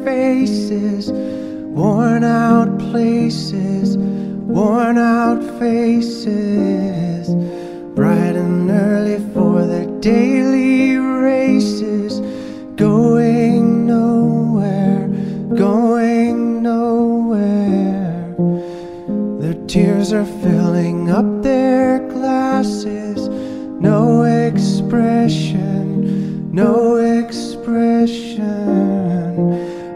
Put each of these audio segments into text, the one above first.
faces, worn out places, worn out faces, bright and early for their daily races, going nowhere, going nowhere. Their tears are filling up their glasses, no expression, no expression.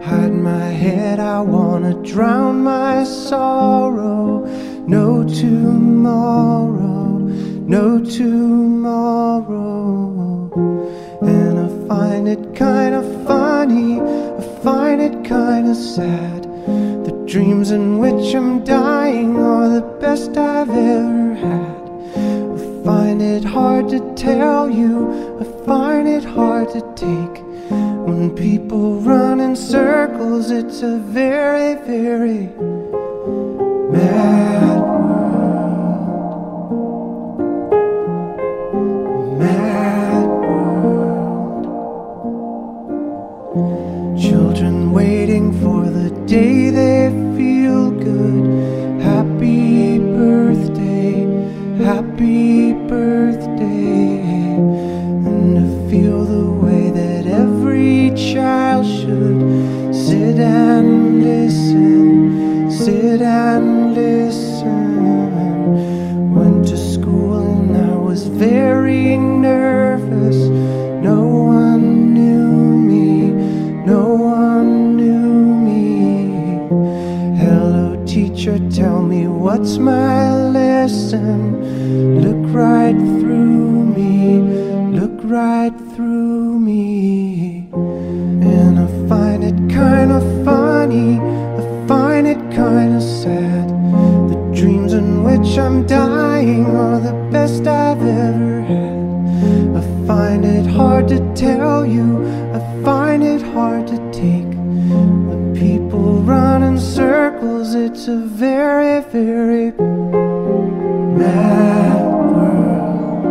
Hide my head, I wanna drown my sorrow. No tomorrow, no tomorrow. And I find it kinda funny, I find it kinda sad. The dreams in which I'm dying are the best I've ever had. I find it hard to tell you, I find it hard to take. When people run in circles, it's a very, very mad world. Mad world. Children waiting for the day they feel good. Happy birthday, happy birthday. And to feel the way that every child should sit and listen, sit and listen. Went to school and I was very nervous. No one knew me, no one knew me. Hello teacher, tell me what's my lesson. Look right through me, look right through me. And I find it kinda funny, I find it kinda sad. The dreams in which I'm dying are the best I've ever had. I find it hard to tell you, I find it hard to take. When people run in circles, it's a very, very mad world.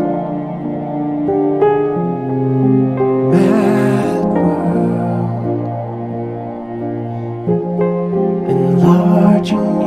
Mad world. Enlarging